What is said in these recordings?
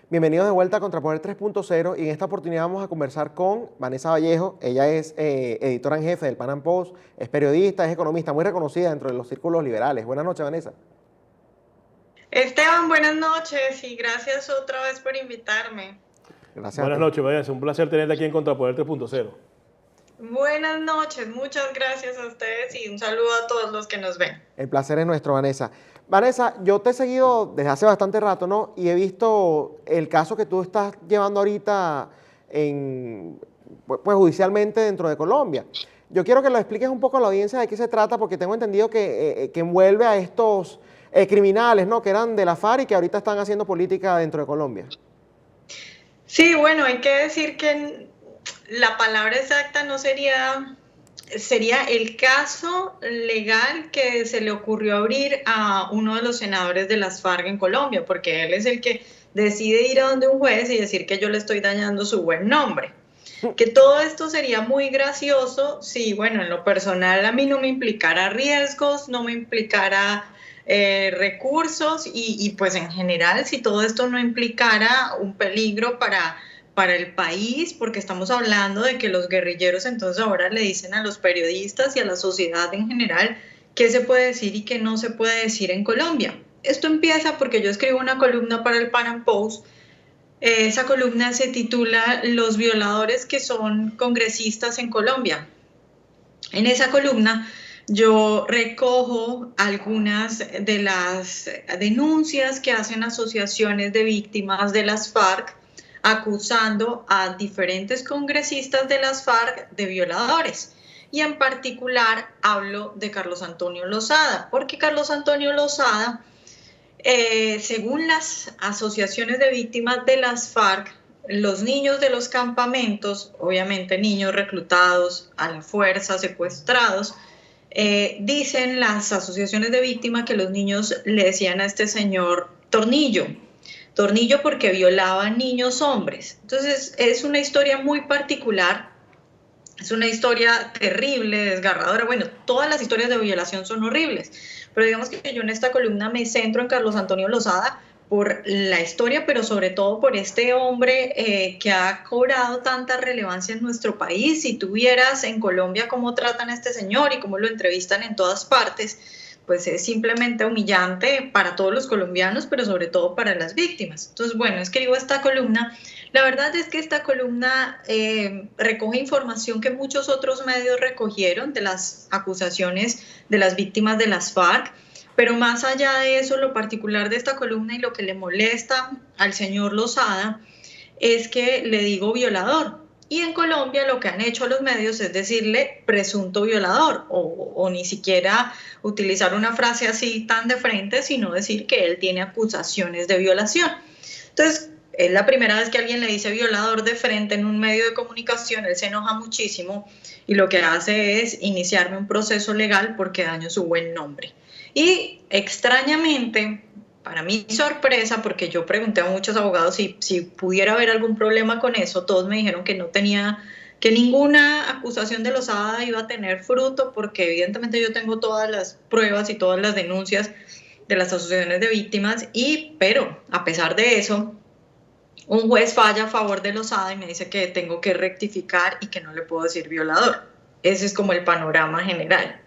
Bienvenidos de vuelta a Contrapoder 3.0 y en esta oportunidad vamos a conversar con Vanessa Vallejo. Ella es editora en jefe del Pan Am Post, es periodista, es economista, muy reconocida dentro de los círculos liberales. Buenas noches, Vanessa. Esteban, buenas noches y gracias otra vez por invitarme. Gracias a Buenas ti. noches, Vanessa. Un placer tenerte aquí en Contrapoder 3.0. Buenas noches, muchas gracias a ustedes y un saludo a todos los que nos ven. El placer es nuestro, Vanessa. Vanessa, yo te he seguido desde hace bastante rato, ¿no? Y he visto el caso que tú estás llevando ahorita pues, judicialmente dentro de Colombia. Yo quiero que lo expliques un poco a la audiencia de qué se trata, porque tengo entendido que envuelve a estos criminales, ¿no? Que eran de la FARC y que ahorita están haciendo política dentro de Colombia. Sí, bueno, hay que decir que la palabra exacta no sería el caso legal que se le ocurrió abrir a uno de los senadores de las FARC en Colombia, porque él es el que decide ir a donde un juez y decir que yo le estoy dañando su buen nombre. Que todo esto sería muy gracioso si, bueno, en lo personal a mí no me implicara riesgos, no me implicara recursos y pues en general si todo esto no implicara un peligro para el país, porque estamos hablando de que los guerrilleros entonces ahora le dicen a los periodistas y a la sociedad en general qué se puede decir y qué no se puede decir en Colombia. Esto empieza porque yo escribo una columna para el Pan Am Post. Esa columna se titula Los violadores que son congresistas en Colombia. En esa columna yo recojo algunas de las denuncias que hacen asociaciones de víctimas de las FARC acusando a diferentes congresistas de las FARC de violadores. Y en particular hablo de Carlos Antonio Lozada, porque Carlos Antonio Lozada, según las asociaciones de víctimas de las FARC, los niños de los campamentos, obviamente niños reclutados a la fuerza, secuestrados, dicen las asociaciones de víctimas que los niños le decían a este señor Tornillo, Tornillo porque violaba niños hombres. Entonces es una historia muy particular, es una historia terrible, desgarradora. Bueno, todas las historias de violación son horribles, pero digamos que yo en esta columna me centro en Carlos Antonio Lozada por la historia, pero sobre todo por este hombre que ha cobrado tanta relevancia en nuestro país. Si tuvieras en Colombia cómo tratan a este señor y cómo lo entrevistan en todas partes, pues es simplemente humillante para todos los colombianos, pero sobre todo para las víctimas. Entonces, bueno, escribo esta columna. La verdad es que esta columna recoge información que muchos otros medios recogieron de las acusaciones de las víctimas de las FARC, pero más allá de eso, lo particular de esta columna y lo que le molesta al señor Lozada es que le digo violador. Y en Colombia lo que han hecho los medios es decirle presunto violador o ni siquiera utilizar una frase así tan de frente, sino decir que él tiene acusaciones de violación. Entonces, es la primera vez que alguien le dice violador de frente en un medio de comunicación, él se enoja muchísimo y lo que hace es iniciarme un proceso legal porque daño su buen nombre. Y extrañamente, para mi sorpresa, porque yo pregunté a muchos abogados si pudiera haber algún problema con eso, todos me dijeron que no tenía, que ninguna acusación de Lozada iba a tener fruto, porque evidentemente yo tengo todas las pruebas y todas las denuncias de las asociaciones de víctimas, pero a pesar de eso, un juez falla a favor de Lozada y me dice que tengo que rectificar y que no le puedo decir violador. Ese es como el panorama general.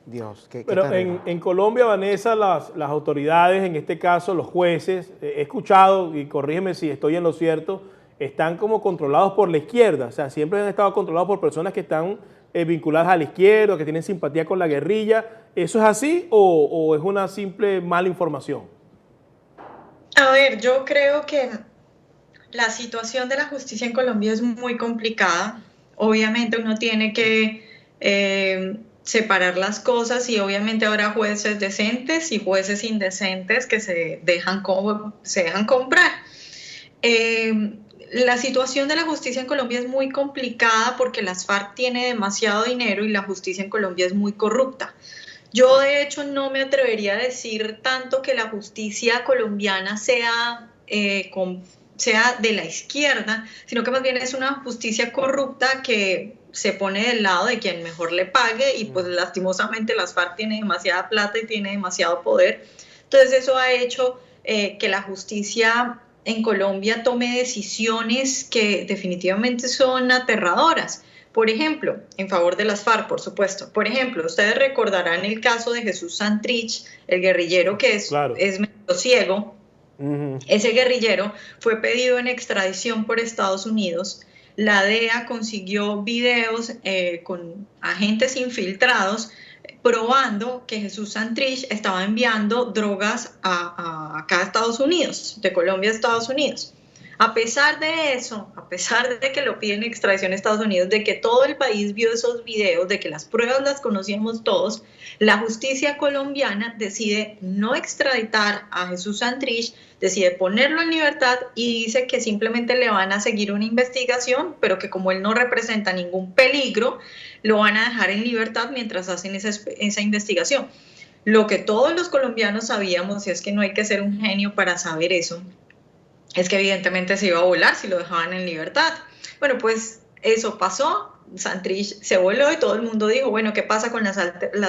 Dios, qué Pero terrible. en Colombia, Vanessa, las autoridades, en este caso los jueces, he escuchado, y corrígeme si estoy en lo cierto, están como controlados por la izquierda. O sea, siempre han estado controlados por personas que están vinculadas a la izquierda, que tienen simpatía con la guerrilla. ¿Eso es así o es una simple mala información? A ver, yo creo que la situación de la justicia en Colombia es muy complicada. Obviamente uno tiene que separar las cosas y obviamente habrá jueces decentes y jueces indecentes que se dejan comprar. La situación de la justicia en Colombia es muy complicada porque las FARC tiene demasiado dinero y la justicia en Colombia es muy corrupta. Yo de hecho no me atrevería a decir tanto que la justicia colombiana sea de la izquierda, sino que más bien es una justicia corrupta que se pone del lado de quien mejor le pague y pues lastimosamente las FARC tiene demasiada plata y tiene demasiado poder. Entonces eso ha hecho que la justicia en Colombia tome decisiones que definitivamente son aterradoras. Por ejemplo, en favor de las FARC, por supuesto. Por ejemplo, ustedes recordarán el caso de Jesús Santrich, el guerrillero que Claro. es medio ciego. Ese guerrillero fue pedido en extradición por Estados Unidos. La DEA consiguió videos con agentes infiltrados probando que Jesús Santrich estaba enviando drogas acá a Estados Unidos, de Colombia a Estados Unidos. A pesar de eso, a pesar de que lo piden extradición a Estados Unidos, de que todo el país vio esos videos, de que las pruebas las conocíamos todos, la justicia colombiana decide no extraditar a Jesús Santrich, decide ponerlo en libertad y dice que simplemente le van a seguir una investigación, pero que como él no representa ningún peligro, lo van a dejar en libertad mientras hacen esa investigación. Lo que todos los colombianos sabíamos, y es que no hay que ser un genio para saber eso, es que evidentemente se iba a volar si lo dejaban en libertad. Bueno, pues eso pasó, Santrich se voló y todo el mundo dijo, bueno, ¿qué pasa con las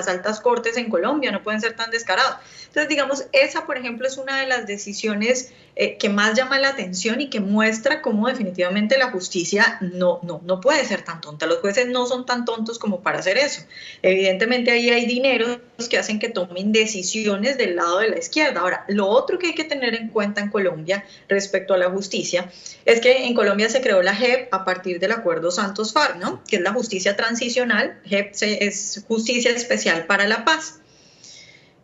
altas cortes en Colombia? No pueden ser tan descarados. Entonces, digamos, esa, por ejemplo, es una de las decisiones que más llama la atención y que muestra cómo definitivamente la justicia no puede ser tan tonta. Los jueces no son tan tontos como para hacer eso. Evidentemente ahí hay dineros que hacen que tomen decisiones del lado de la izquierda. Ahora, lo otro que hay que tener en cuenta en Colombia respecto a la justicia es que en Colombia se creó la JEP a partir del acuerdo Santos-FARC, ¿no? Que es la justicia transicional. JEP es Justicia Especial para la Paz.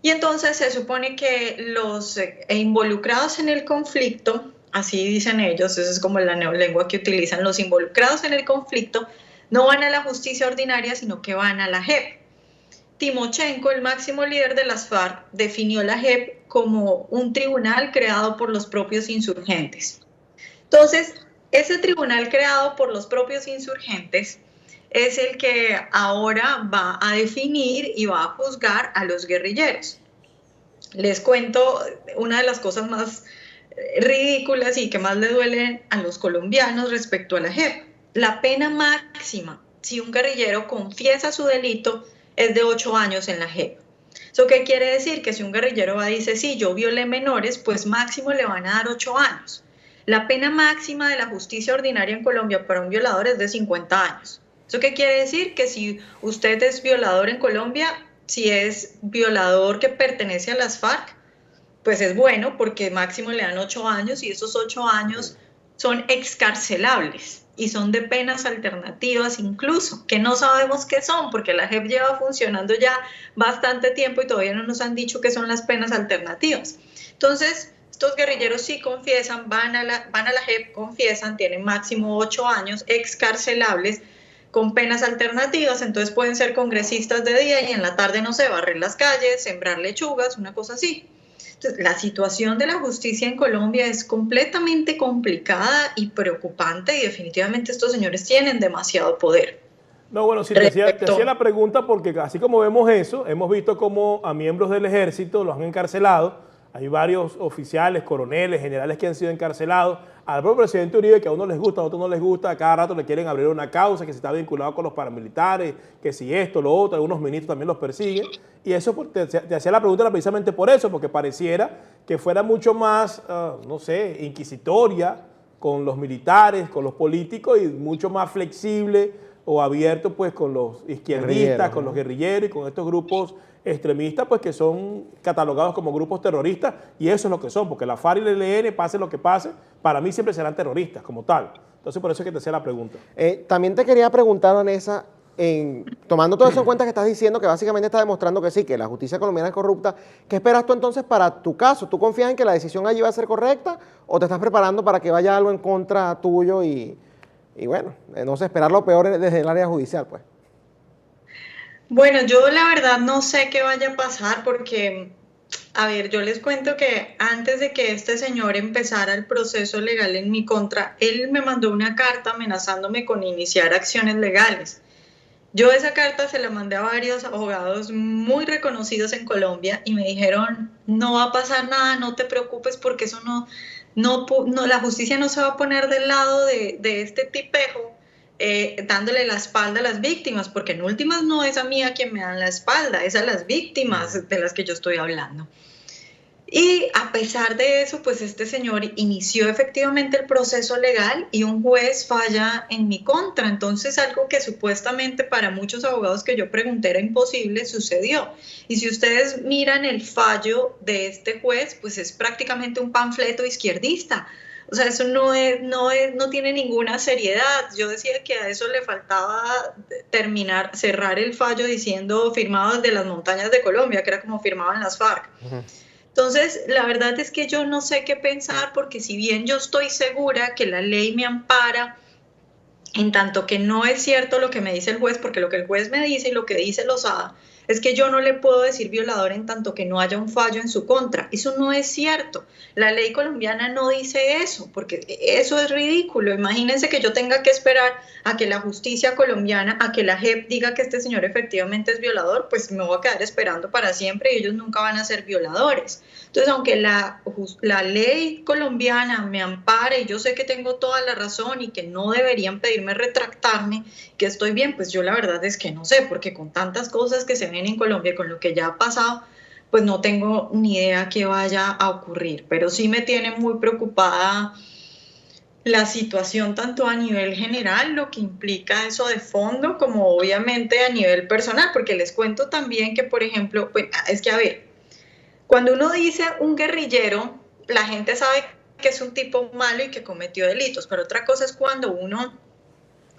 Y entonces se supone que los involucrados en el conflicto, así dicen ellos, esa es como la neolengua que utilizan, los involucrados en el conflicto no van a la justicia ordinaria, sino que van a la JEP. Timochenko, el máximo líder de las FARC, definió la JEP como un tribunal creado por los propios insurgentes. Entonces, ese tribunal creado por los propios insurgentes es el que ahora va a definir y va a juzgar a los guerrilleros. Les cuento una de las cosas más ridículas y que más le duelen a los colombianos respecto a la JEP. La pena máxima, si un guerrillero confiesa su delito, es de 8 años en la JEP. ¿Eso qué quiere decir? Que si un guerrillero va y dice, sí, yo violé menores, pues máximo le van a dar 8 años. La pena máxima de la justicia ordinaria en Colombia para un violador es de 50 años. ¿Eso qué quiere decir? Que si usted es violador en Colombia, si es violador que pertenece a las FARC, pues es bueno porque máximo le dan 8 años y esos 8 años son excarcelables y son de penas alternativas incluso, que no sabemos qué son porque la JEP lleva funcionando ya bastante tiempo y todavía no nos han dicho qué son las penas alternativas. Entonces, estos guerrilleros sí confiesan, van a la JEP, confiesan, tienen máximo 8 años excarcelables con penas alternativas, entonces pueden ser congresistas de día y en la tarde, no sé, barrer las calles, sembrar lechugas, una cosa así. Entonces, la situación de la justicia en Colombia es completamente complicada y preocupante y definitivamente estos señores tienen demasiado poder. No, bueno, sí, te hacía la pregunta porque así como vemos eso, hemos visto cómo a miembros del ejército los han encarcelado. Hay varios oficiales, coroneles, generales que han sido encarcelados. Al propio presidente Uribe, que a unos les gusta, a otros no les gusta, a cada rato le quieren abrir una causa, que se está vinculado con los paramilitares, que si esto, lo otro, algunos ministros también los persiguen. Y eso te hacía la pregunta precisamente por eso, porque pareciera que fuera mucho más, no sé, inquisitoria con los militares, con los políticos y mucho más flexible o abierto pues con los izquierdistas, con los guerrilleros y con estos grupos extremistas pues que son catalogados como grupos terroristas y eso es lo que son, porque la FARC y el ELN, pase lo que pase, para mí siempre serán terroristas como tal. Entonces por eso es que te hacía la pregunta. También te quería preguntar, Vanessa, tomando todo eso en cuenta que estás diciendo que básicamente está demostrando que sí, que la justicia colombiana es corrupta, ¿qué esperas tú entonces para tu caso? ¿Tú confías en que la decisión allí va a ser correcta o te estás preparando para que vaya algo en contra tuyo y bueno, no sé, esperar lo peor desde el área judicial pues? Bueno, yo la verdad no sé qué vaya a pasar porque, a ver, yo les cuento que antes de que este señor empezara el proceso legal en mi contra, él me mandó una carta amenazándome con iniciar acciones legales. Yo esa carta se la mandé a varios abogados muy reconocidos en Colombia y me dijeron, no va a pasar nada, no te preocupes porque eso no, la justicia no se va a poner del lado de este tipejo. Dándole la espalda a las víctimas, porque en últimas no es a mí a quien me dan la espalda, es a las víctimas de las que yo estoy hablando. Y a pesar de eso, pues este señor inició efectivamente el proceso legal y un juez falla en mi contra. Entonces, algo que supuestamente para muchos abogados que yo pregunté era imposible, sucedió. Y si ustedes miran el fallo de este juez, pues es prácticamente un panfleto izquierdista. O sea, eso no tiene ninguna seriedad. Yo decía que a eso le faltaba cerrar el fallo diciendo firmado desde las montañas de Colombia, que era como firmaban las FARC. Entonces, la verdad es que yo no sé qué pensar, porque si bien yo estoy segura que la ley me ampara, en tanto que no es cierto lo que me dice el juez, porque lo que el juez me dice y lo que dice Lozada es que yo no le puedo decir violador en tanto que no haya un fallo en su contra. Eso no es cierto. La ley colombiana no dice eso, porque eso es ridículo. Imagínense que yo tenga que esperar a que la justicia colombiana, a que la JEP diga que este señor efectivamente es violador, pues me voy a quedar esperando para siempre y ellos nunca van a ser violadores. Entonces, aunque la ley colombiana me ampare y yo sé que tengo toda la razón y que no deberían pedirme retractarme, que estoy bien, pues yo la verdad es que no sé, porque con tantas cosas que se ven en Colombia, con lo que ya ha pasado, pues no tengo ni idea qué vaya a ocurrir, pero sí me tiene muy preocupada la situación tanto a nivel general, lo que implica eso de fondo, como obviamente a nivel personal, porque les cuento también que, por ejemplo, pues, es que a ver, cuando uno dice un guerrillero, la gente sabe que es un tipo malo y que cometió delitos, pero otra cosa es cuando uno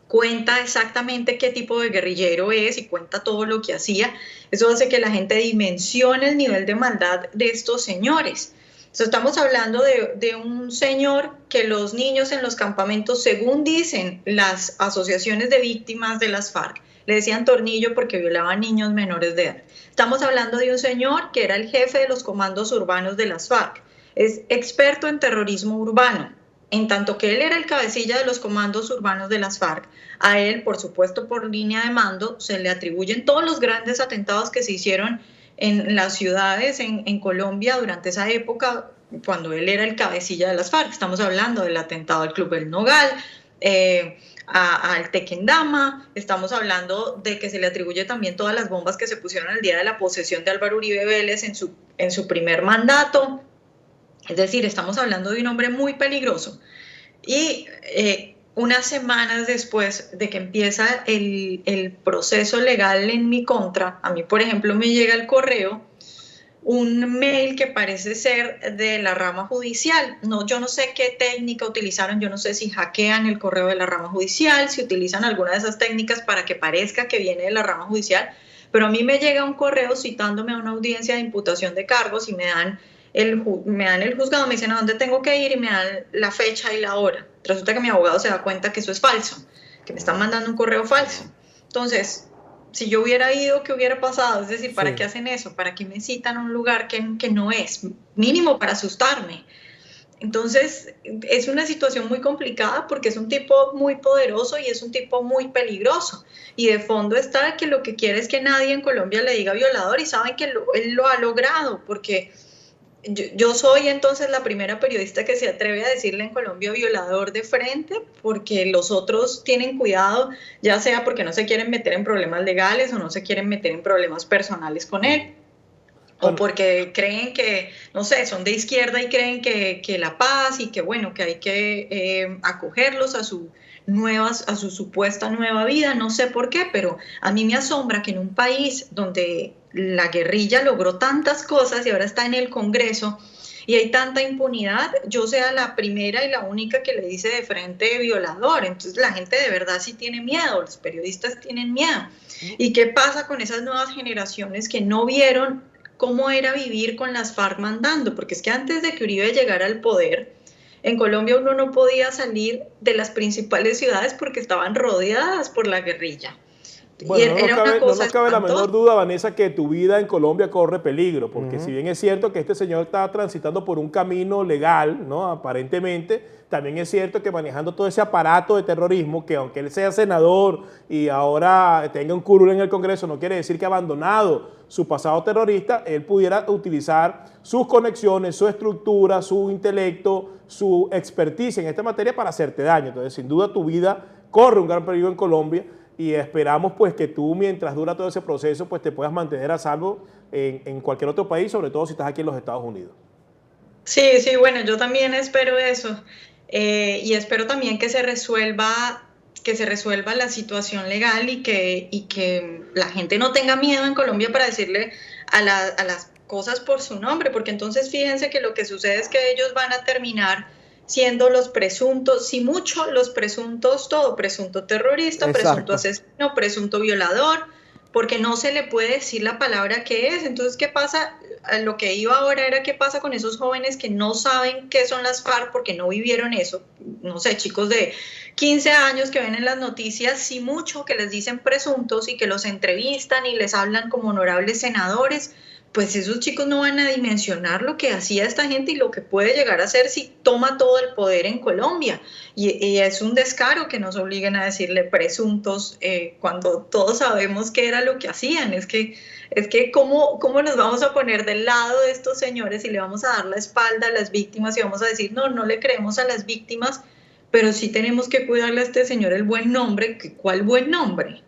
cuenta exactamente qué tipo de guerrillero es y cuenta todo lo que hacía. Eso hace que la gente dimensione el nivel de maldad de estos señores. Entonces, estamos hablando de un señor que los niños en los campamentos, según dicen las asociaciones de víctimas de las FARC, le decían tornillo porque violaba a niños menores de edad. Estamos hablando de un señor que era el jefe de los comandos urbanos de las FARC. Es experto en terrorismo urbano. En tanto que él era el cabecilla de los comandos urbanos de las FARC, a él, por supuesto, por línea de mando, se le atribuyen todos los grandes atentados que se hicieron en las ciudades en Colombia durante esa época, cuando él era el cabecilla de las FARC. Estamos hablando del atentado al Club El Nogal, al Tequendama, estamos hablando de que se le atribuye también todas las bombas que se pusieron el día de la posesión de Álvaro Uribe Vélez en su primer mandato. Es decir, estamos hablando de un hombre muy peligroso. Y unas semanas después de que empieza el proceso legal en mi contra, a mí, por ejemplo, me llega el correo, un mail que parece ser de la rama judicial. No, yo no sé qué técnica utilizaron, yo no sé si hackean el correo de la rama judicial, si utilizan alguna de esas técnicas para que parezca que viene de la rama judicial, pero a mí me llega un correo citándome a una audiencia de imputación de cargos y me dan el juzgado, me dicen a dónde tengo que ir y me dan la fecha y la hora. Resulta que mi abogado se da cuenta que eso es falso, que me están mandando un correo falso. Entonces, si yo hubiera ido, ¿qué hubiera pasado? Es decir, ¿para qué hacen eso? ¿Para qué me citan a un lugar que no es? Mínimo para asustarme. Entonces, es una situación muy complicada porque es un tipo muy poderoso y es un tipo muy peligroso. Y de fondo está que lo que quiere es que nadie en Colombia le diga violador y saben que él lo ha logrado porque yo soy entonces la primera periodista que se atreve a decirle en Colombia violador de frente, porque los otros tienen cuidado, ya sea porque no se quieren meter en problemas legales o no se quieren meter en problemas personales con él, o porque creen que, no sé, son de izquierda y creen que la paz y que bueno, que hay que acogerlos a su supuesta nueva vida, no sé por qué, pero a mí me asombra que en un país donde la guerrilla logró tantas cosas y ahora está en el Congreso y hay tanta impunidad, yo sea la primera y la única que le dice de frente violador. Entonces la gente de verdad sí tiene miedo, los periodistas tienen miedo. ¿Y qué pasa con esas nuevas generaciones que no vieron cómo era vivir con las FARC mandando? Porque es que antes de que Uribe llegara al poder, en Colombia uno no podía salir de las principales ciudades porque estaban rodeadas por la guerrilla. Bueno, no nos cabe la menor duda, Vanessa, que tu vida en Colombia corre peligro, porque si bien es cierto que este señor está transitando por un camino legal, ¿no? Aparentemente, también es cierto que manejando todo ese aparato de terrorismo, que aunque él sea senador y ahora tenga un curul en el Congreso, no quiere decir que ha abandonado su pasado terrorista, él pudiera utilizar sus conexiones, su estructura, su intelecto, su expertise en esta materia para hacerte daño. Entonces, sin duda, tu vida corre un gran peligro en Colombia. Y esperamos pues que tú, mientras dura todo ese proceso, pues te puedas mantener a salvo en cualquier otro país, sobre todo si estás aquí en los Estados Unidos. Sí, sí, bueno, yo también espero eso. Y espero también que se resuelva la situación legal y que la gente no tenga miedo en Colombia para decirle a las cosas por su nombre, porque entonces fíjense que lo que sucede es que ellos van a terminar siendo los presuntos, si mucho, los presuntos, todo, presunto terrorista, presunto Exacto. asesino, presunto violador, porque no se le puede decir la palabra que es. Entonces, ¿qué pasa? A lo que iba ahora era qué pasa con esos jóvenes que no saben qué son las FARC porque no vivieron eso. No sé, chicos de 15 años que ven en las noticias, sí mucho, que les dicen presuntos y que los entrevistan y les hablan como honorables senadores. Pues esos chicos no van a dimensionar lo que hacía esta gente y lo que puede llegar a hacer si toma todo el poder en Colombia. Y es un descaro que nos obliguen a decirle presuntos cuando todos sabemos qué era lo que hacían. Es que ¿cómo nos vamos a poner del lado de estos señores y le vamos a dar la espalda a las víctimas y vamos a decir, no, no le creemos a las víctimas, pero sí tenemos que cuidarle a este señor el buen nombre? ¿Cuál buen nombre?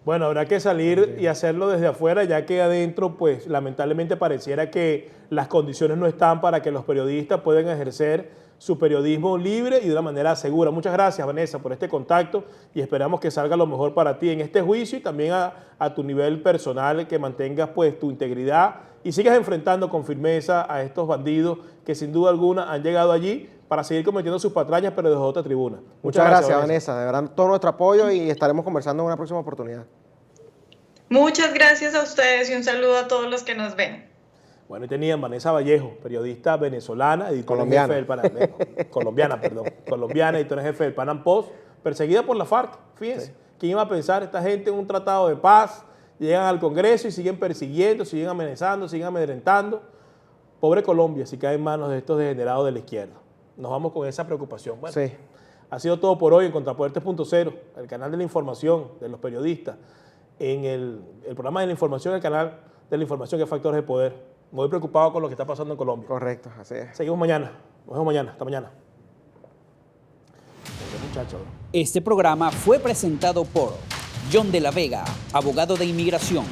Bueno, habrá que salir y hacerlo desde afuera, ya que adentro, pues lamentablemente pareciera que las condiciones no están para que los periodistas puedan ejercer su periodismo libre y de una manera segura. Muchas gracias, Vanessa, por este contacto y esperamos que salga lo mejor para ti en este juicio y también a tu nivel personal, que mantengas pues tu integridad y sigas enfrentando con firmeza a estos bandidos que sin duda alguna han llegado allí para seguir cometiendo sus patrañas, pero desde otra tribuna. Muchas gracias, Vanessa. De verdad, todo nuestro apoyo y estaremos conversando en una próxima oportunidad. Muchas gracias a ustedes y un saludo a todos los que nos ven. Bueno, y tenían Vanessa Vallejo, periodista venezolana, editora en jefe del colombiana, editora en jefe del Panam Post, perseguida por la FARC. Fíjense, sí. ¿Quién iba a pensar? Esta gente en un tratado de paz, llegan al Congreso y siguen persiguiendo, siguen amenazando, siguen amedrentando. Pobre Colombia, si cae en manos de estos degenerados de la izquierda. Nos vamos con esa preocupación. Bueno, sí. Ha sido todo por hoy en Contrapoder 3.0, el canal de la información, de los periodistas, en el programa de la información, el canal de la información que es Factores de Poder. Muy preocupado con lo que está pasando en Colombia. Correcto, así es. Seguimos mañana. Nos vemos mañana. Hasta mañana. Este programa fue presentado por John de la Vega, abogado de inmigración.